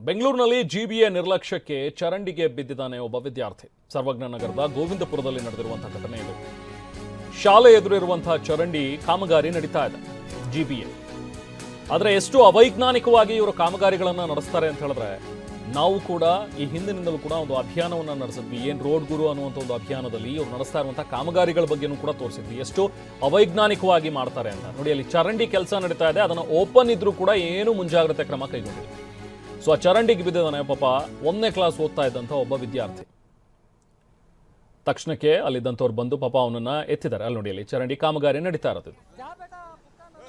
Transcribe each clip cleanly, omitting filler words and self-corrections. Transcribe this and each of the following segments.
ಬೆಂಗಳೂರಿನಲ್ಲಿ ಜಿಬಿಎ ನಿರ್ಲಕ್ಷ್ಯಕ್ಕೆ ಚರಂಡಿಗೆ ಬಿದ್ದಿದ್ದಾನೆ ಒಬ್ಬ ವಿದ್ಯಾರ್ಥಿ. ಸರ್ವಜ್ಞ ನಗರದ ಗೋವಿಂದಪುರದಲ್ಲಿ ನಡೆದಿರುವಂತಹ ಘಟನೆ ಇದು. ಶಾಲೆ ಎದುರಿರುವಂತಹ ಚರಂಡಿ ಕಾಮಗಾರಿ ನಡೀತಾ ಇದೆ ಜಿಬಿಎ. ಆದರೆ ಎಷ್ಟು ಅವೈಜ್ಞಾನಿಕವಾಗಿ ಇವರು ಕಾಮಗಾರಿಗಳನ್ನ ನಡೆಸ್ತಾರೆ ಅಂತ ಹೇಳಿದ್ರೆ, ನಾವು ಕೂಡ ಈ ಹಿಂದಿನಿಂದಲೂ ಕೂಡ ಒಂದು ಅಭಿಯಾನವನ್ನು ನಡೆಸಿದ್ವಿ. ಏನ್ ರೋಡ್ ಗುರು ಅನ್ನುವಂಥ ಒಂದು ಅಭಿಯಾನದಲ್ಲಿ ಇವರು ನಡೆಸ್ತಾ ಇರುವಂತಹ ಕಾಮಗಾರಿಗಳ ಬಗ್ಗೆನೂ ಕೂಡ ತೋರಿಸಿದ್ವಿ, ಎಷ್ಟು ಅವೈಜ್ಞಾನಿಕವಾಗಿ ಮಾಡ್ತಾರೆ ಅಂತ. ನೋಡಿ, ಅಲ್ಲಿ ಚರಂಡಿ ಕೆಲಸ ನಡೀತಾ ಇದೆ, ಅದನ್ನು ಓಪನ್ ಇದ್ರೂ ಕೂಡ ಏನು ಮುಂಜಾಗ್ರತೆ ಕ್ರಮ ಕೈಗೊಂಡಿಲ್ಲ. ಸೊ ಆ ಚರಂಡಿಗೆ ಬಿದ್ದಿದ್ದಾನೆ ಪಾಪ 1ನೇ ಕ್ಲಾಸ್ ಓದ್ತಾ ಇದ್ದಂಥ ಒಬ್ಬ ವಿದ್ಯಾರ್ಥಿ. ತಕ್ಷಣಕ್ಕೆ ಅಲ್ಲಿದ್ದಂಥವ್ರು ಬಂದು ಪಾಪ ಅವನನ್ನ ಎತ್ತಿದ್ದಾರೆ. ಅಲ್ಲಿ ನೋಡಿ, ಅಲ್ಲಿ ಚರಂಡಿ ಕಾಮಗಾರಿ ನಡೀತಾ ಇರೋದು.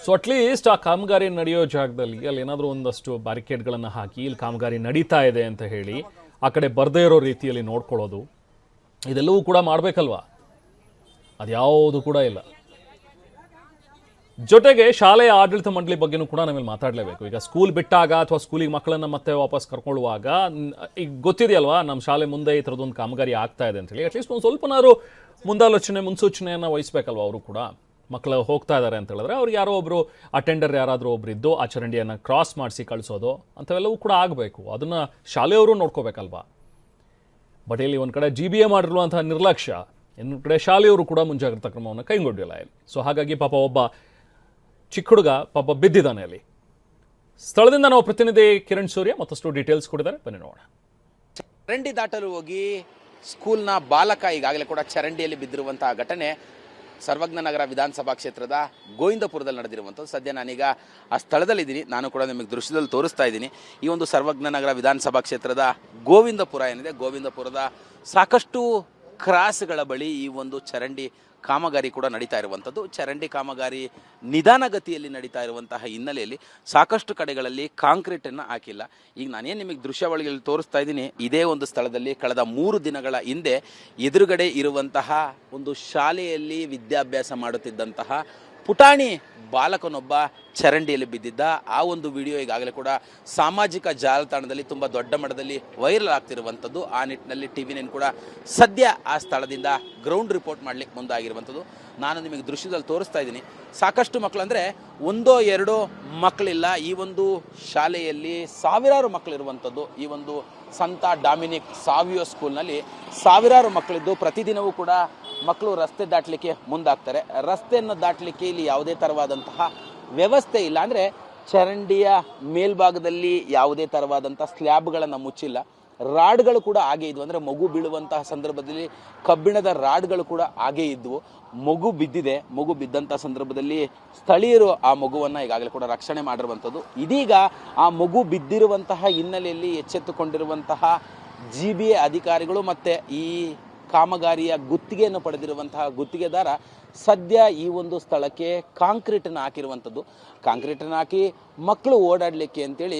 ಸೊ ಅಟ್ಲೀಸ್ಟ್ ಆ ಕಾಮಗಾರಿ ನಡೆಯೋ ಜಾಗದಲ್ಲಿ ಅಲ್ಲಿ ಏನಾದರೂ ಒಂದಷ್ಟು ಬ್ಯಾರಿಕೇಡ್ಗಳನ್ನು ಹಾಕಿ ಇಲ್ಲಿ ಕಾಮಗಾರಿ ನಡೀತಾ ಇದೆ ಅಂತ ಹೇಳಿ ಆ ಕಡೆ ಬರದೇ ಇರೋ ರೀತಿಯಲ್ಲಿ ನೋಡ್ಕೊಳ್ಳೋದು, ಇದೆಲ್ಲವೂ ಕೂಡ ಮಾಡಬೇಕಲ್ವಾ? ಅದ್ಯಾವುದು ಕೂಡ ಇಲ್ಲ. ಜೊತೆಗೆ ಶಾಲೆಯ ಆಡಳಿತ ಮಂಡಳಿ ಬಗ್ಗೆನೂ ಕೂಡ ನಾವೇಲೆ ಮಾತಾಡಲೇಬೇಕು. ಈಗ ಸ್ಕೂಲ್ ಬಿಟ್ಟಾಗ ಅಥವಾ ಸ್ಕೂಲಿಗೆ ಮಕ್ಕಳನ್ನ ಮತ್ತೆ ವಾಪಸ್ ಕರ್ಕೊಳ್ಳುವಾಗ ಈಗ ಗೊತ್ತಿದೆಯಲ್ವಾ, ನಮ್ಮ ಶಾಲೆ ಮುಂದೆ ಈ ಥರದೊಂದು ಕಾಮಗಾರಿ ಆಗ್ತಾ ಇದೆ ಅಂತೇಳಿ ಅಟ್ಲೀಸ್ಟ್ ಒಂದು ಸ್ವಲ್ಪನಾದ್ರು ಮುಂದಾಲೋಚನೆ ಮುನ್ಸೂಚನೆಯನ್ನು ವಹಿಸಬೇಕಲ್ವ ಅವರು ಕೂಡ. ಮಕ್ಕಳು ಹೋಗ್ತಾ ಇದ್ದಾರೆ ಅಂತ ಹೇಳಿದ್ರೆ ಅವ್ರಿಗೆ ಯಾರೋ ಒಬ್ಬರು ಅಟೆಂಡರ್ ಯಾರಾದರೂ ಒಬ್ರು ಇದ್ದು ಆ ಚರಂಡಿಯನ್ನು ಕ್ರಾಸ್ ಮಾಡಿಸಿ ಕಳಿಸೋದು ಅಂಥವೆಲ್ಲವೂ ಕೂಡ ಆಗಬೇಕು. ಅದನ್ನು ಶಾಲೆಯವರು ನೋಡ್ಕೋಬೇಕಲ್ವಾ. ಬಟ್ ಇಲ್ಲಿ ಒಂದು ಕಡೆ ಜಿಬಿಎ ಮಾಡಿರುವಂತಹ ನಿರ್ಲಕ್ಷ್ಯ, ಇನ್ನೊಂದು ಕಡೆ ಶಾಲೆಯವರು ಕೂಡ ಮುಂಜಾಗ್ರತಾ ಕ್ರಮವನ್ನು ಕೈಗೊಂಡಿಲ್ಲ ಇಲ್ಲಿ. ಸೊ ಹಾಗಾಗಿ ಪಾಪ ಒಬ್ಬ ಚಿಕ್ಕ ಹುಡುಗ ಪಾಪ ಬಿದ್ದಿದ್ದಾನೆ ಅಲ್ಲಿ. ಸ್ಥಳದಿಂದ ನಾವು ಪ್ರತಿನಿಧಿ ಕಿರಣ್ ಸೂರ್ಯ ಮತ್ತಷ್ಟು ಡೀಟೇಲ್ಸ್ ಕೊಟ್ಟಿದ್ದಾರೆ, ಬನ್ನಿ ನೋಡೋಣ. ಚರಂಡಿ ದಾಟಲು ಹೋಗಿ ಸ್ಕೂಲ್ನ ಬಾಲಕ ಈಗಾಗಲೇ ಕೂಡ ಚರಂಡಿಯಲ್ಲಿ ಬಿದ್ದಿರುವಂತಹ ಘಟನೆ ಸರ್ವಜ್ಞ ನಗರ ವಿಧಾನಸಭಾ ಕ್ಷೇತ್ರದ ಗೋವಿಂದಪುರದಲ್ಲಿ ನಡೆದಿರುವಂಥದ್ದು. ಸದ್ಯ ನಾನೀಗ ಆ ಸ್ಥಳದಲ್ಲಿದ್ದೀನಿ, ನಾನು ಕೂಡ ನಿಮಗೆ ದೃಶ್ಯದಲ್ಲಿ ತೋರಿಸ್ತಾ ಇದ್ದೀನಿ. ಈ ಒಂದು ಸರ್ವಜ್ಞ ನಗರ ವಿಧಾನಸಭಾ ಕ್ಷೇತ್ರದ ಗೋವಿಂದಪುರ ಏನಿದೆ, ಗೋವಿಂದಪುರದ ಸಾಕಷ್ಟು ಕ್ರಾಸ್ಗಳ ಬಳಿ ಈ ಒಂದು ಚರಂಡಿ ಕಾಮಗಾರಿ ಕೂಡ ನಡೀತಾ ಇರುವಂಥದ್ದು. ಚರಂಡಿ ಕಾಮಗಾರಿ ನಿಧಾನಗತಿಯಲ್ಲಿ ನಡೀತಾ ಇರುವಂತಹ ಹಿನ್ನೆಲೆಯಲ್ಲಿ ಸಾಕಷ್ಟು ಕಡೆಗಳಲ್ಲಿ ಕಾಂಕ್ರೀಟನ್ನು ಹಾಕಿಲ್ಲ. ಈಗ ನಾನೇನು ನಿಮಗೆ ದೃಶ್ಯಾವಳಿಗಳಲ್ಲಿ ತೋರಿಸ್ತಾ ಇದ್ದೀನಿ, ಇದೇ ಒಂದು ಸ್ಥಳದಲ್ಲಿ ಕಳೆದ 3 ದಿನಗಳ ಹಿಂದೆ ಎದುರುಗಡೆ ಇರುವಂತಹ ಒಂದು ಶಾಲೆಯಲ್ಲಿ ವಿದ್ಯಾಭ್ಯಾಸ ಮಾಡುತ್ತಿದ್ದಂತಹ ಪುಟಾಣಿ ಬಾಲಕನೊಬ್ಬ ಚರಂಡಿಯಲ್ಲಿ ಬಿದ್ದಿದ್ದ. ಆ ಒಂದು ವಿಡಿಯೋ ಈಗಾಗಲೇ ಕೂಡ ಸಾಮಾಜಿಕ ಜಾಲತಾಣದಲ್ಲಿ ತುಂಬ ದೊಡ್ಡ ಮಟ್ಟದಲ್ಲಿ ವೈರಲ್ ಆಗ್ತಿರುವಂಥದ್ದು. ಆ ನಿಟ್ಟಿನಲ್ಲಿ TV9 ಕೂಡ ಸದ್ಯ ಆ ಸ್ಥಳದಿಂದ ಗ್ರೌಂಡ್ ರಿಪೋರ್ಟ್ ಮಾಡಲಿಕ್ಕೆ ಮುಂದಾಗಿರುವಂಥದ್ದು. ನಾನು ನಿಮಗೆ ದೃಶ್ಯದಲ್ಲಿ ತೋರಿಸ್ತಾ ಇದ್ದೀನಿ. ಸಾಕಷ್ಟು ಮಕ್ಕಳು, ಅಂದರೆ 1-2 ಮಕ್ಕಳಿಲ್ಲ ಈ ಒಂದು ಶಾಲೆಯಲ್ಲಿ, ಸಾವಿರಾರು ಮಕ್ಕಳಿರುವಂಥದ್ದು. ಈ ಒಂದು ಸಂತ ಡಾಮಿನಿಕ್ ಸಾವಿಯೋ ಸ್ಕೂಲ್ನಲ್ಲಿ ಸಾವಿರಾರು ಮಕ್ಕಳಿದ್ದು ಪ್ರತಿದಿನವೂ ಕೂಡ ಮಕ್ಕಳು ರಸ್ತೆ ದಾಟಲಿಕ್ಕೆ ಮುಂದಾಗ್ತಾರೆ. ರಸ್ತೆಯನ್ನು ದಾಟಲಿಕ್ಕೆ ಇಲ್ಲಿ ಯಾವುದೇ ಥರವಾದಂತಹ ವ್ಯವಸ್ಥೆ ಇಲ್ಲ. ಅಂದರೆ ಚರಂಡಿಯ ಮೇಲ್ಭಾಗದಲ್ಲಿ ಯಾವುದೇ ಥರವಾದಂಥ ಸ್ಲ್ಯಾಬ್ಗಳನ್ನು ಮುಚ್ಚಿಲ್ಲ. ರಾಡ್ಗಳು ಕೂಡ ಹಾಗೆ ಇದ್ವು, ಅಂದರೆ ಮಗು ಬೀಳುವಂತಹ ಸಂದರ್ಭದಲ್ಲಿ ಕಬ್ಬಿಣದ ರಾಡ್ಗಳು ಕೂಡ ಹಾಗೆ ಇದ್ವು. ಮಗು ಬಿದ್ದಿದೆ. ಮಗು ಬಿದ್ದಂಥ ಸಂದರ್ಭದಲ್ಲಿ ಸ್ಥಳೀಯರು ಆ ಮಗುವನ್ನು ಈಗಾಗಲೇ ಕೂಡ ರಕ್ಷಣೆ ಮಾಡಿರುವಂಥದ್ದು. ಇದೀಗ ಆ ಮಗು ಬಿದ್ದಿರುವಂತಹ ಹಿನ್ನೆಲೆಯಲ್ಲಿ ಎಚ್ಚೆತ್ತುಕೊಂಡಿರುವಂತಹ ಜಿಬಿಎ ಅಧಿಕಾರಿಗಳು ಮತ್ತು ಈ ಕಾಮಗಾರಿಯ ಗುತ್ತಿಗೆಯನ್ನು ಪಡೆದಿರುವಂತಹ ಗುತ್ತಿಗೆದಾರ ಸದ್ಯ ಈ ಒಂದು ಸ್ಥಳಕ್ಕೆ ಕಾಂಕ್ರೀಟನ್ನು ಹಾಕಿರುವಂಥದ್ದು. ಕಾಂಕ್ರೀಟನ್ನು ಹಾಕಿ ಮಕ್ಕಳು ಓಡಾಡಲಿಕ್ಕೆ ಅಂತೇಳಿ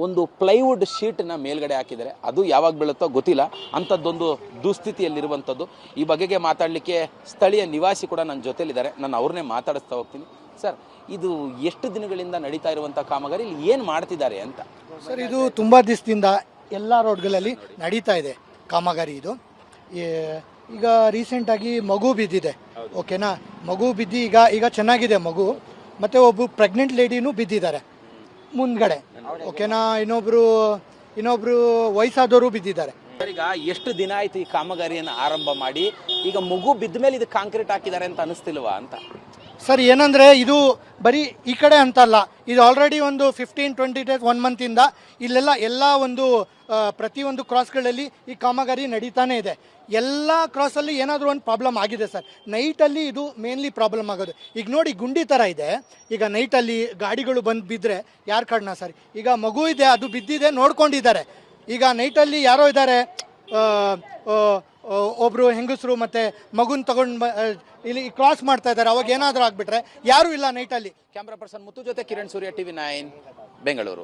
ಒಂದು ಪ್ಲೈವುಡ್ ಶೀಟನ್ನು ಮೇಲ್ಗಡೆ ಹಾಕಿದ್ದಾರೆ. ಅದು ಯಾವಾಗ ಬೀಳುತ್ತೋ ಗೊತ್ತಿಲ್ಲ, ಅಂಥದ್ದೊಂದು ದುಸ್ಥಿತಿಯಲ್ಲಿರುವಂಥದ್ದು. ಈ ಬಗೆಗೆ ಮಾತಾಡಲಿಕ್ಕೆ ಸ್ಥಳೀಯ ನಿವಾಸಿ ಕೂಡ ನನ್ನ ಜೊತೆಲಿದ್ದಾರೆ. ನಾನು ಅವ್ರನ್ನೇ ಮಾತಾಡಿಸ್ತಾ ಹೋಗ್ತೀನಿ. ಸರ್, ಇದು ಎಷ್ಟು ದಿನಗಳಿಂದ ನಡೀತಾ ಇರುವಂಥ ಕಾಮಗಾರಿ, ಇಲ್ಲಿ ಏನು ಮಾಡ್ತಿದ್ದಾರೆ ಅಂತ? ಸರ್, ಇದು ತುಂಬ ದಿವಸದಿಂದ ಎಲ್ಲ ರೋಡ್ಗಳಲ್ಲಿ ನಡೀತಾ ಇದೆ ಕಾಮಗಾರಿ. ಇದು ಈಗ ರೀಸೆಂಟಾಗಿ ಮಗು ಬಿದ್ದಿದೆ, ಓಕೆನಾ? ಮಗು ಬಿದ್ದು ಈಗ ಚೆನ್ನಾಗಿದೆ ಮಗು. ಮತ್ತು ಒಬ್ಬರು ಪ್ರೆಗ್ನೆಂಟ್ ಲೇಡಿನೂ ಬಿದ್ದಿದ್ದಾರೆ ಮುಂದ್ಗಡೆ, ಓಕೆನಾ? ಇನ್ನೊಬ್ರು ವಯಸ್ಸಾದವರು ಬಿದ್ದಿದ್ದಾರೆ. ಈಗ ಎಷ್ಟು ದಿನ ಆಯ್ತು ಈ ಕಾಮಗಾರಿಯನ್ನು ಆರಂಭ ಮಾಡಿ? ಈಗ ಮಗು ಬಿದ್ದ ಮೇಲೆ ಇದು ಕಾಂಕ್ರೀಟ್ ಹಾಕಿದ್ದಾರೆ ಅಂತ ಅನಿಸ್ತಿಲ್ವಾ ಅಂತ? ಸರ್, ಏನಂದರೆ ಇದು ಬರೀ ಈ ಕಡೆ ಅಂತಲ್ಲ, ಇದು ಆಲ್ರೆಡಿ ಒಂದು 15-20 ಡೇಸ್ 1 ಮಂತಿಂದ ಇಲ್ಲೆಲ್ಲ ಎಲ್ಲ ಒಂದು ಪ್ರತಿಯೊಂದು ಕ್ರಾಸ್ಗಳಲ್ಲಿ ಈ ಕಾಮಗಾರಿ ನಡೀತಾನೆ ಇದೆ. ಎಲ್ಲ ಕ್ರಾಸಲ್ಲಿ ಏನಾದರೂ ಒಂದು ಪ್ರಾಬ್ಲಮ್ ಆಗಿದೆ ಸರ್. ನೈಟಲ್ಲಿ ಇದು ಮೇನ್ಲಿ ಪ್ರಾಬ್ಲಮ್ ಆಗೋದು. ಈಗ ನೋಡಿ, ಗುಂಡಿ ಥರ ಇದೆ. ಈಗ ನೈಟಲ್ಲಿ ಗಾಡಿಗಳು ಬಂದು ಬಿದ್ದರೆ ಯಾರು ಕಾರಣ ಸರ್? ಈಗ ಮಗು ಇದೆ, ಅದು ಬಿದ್ದಿದೆ, ನೋಡ್ಕೊಂಡಿದ್ದಾರೆ. ಈಗ ನೈಟಲ್ಲಿ ಯಾರೋ ಇದ್ದಾರೆ, ಒಬ್ಬರು ಹೆಂಗಸರು ಮತ್ತು ಮಗುನ ತಗೊಂಡು ಇಲ್ಲಿ ಕ್ರಾಸ್ ಮಾಡ್ತಾ ಇದ್ದಾರೆ. ಅವಾಗ ಏನಾದರೂ ಆಗಿಬಿಟ್ರೆ ಯಾರೂ ಇಲ್ಲ ನೈಟಲ್ಲಿ. ಕ್ಯಾಮ್ರಾ ಪರ್ಸನ್ ಮುತ್ತು ಜೊತೆ ಕಿರಣ್ ಸೂರ್ಯ, TV9 ಬೆಂಗಳೂರು.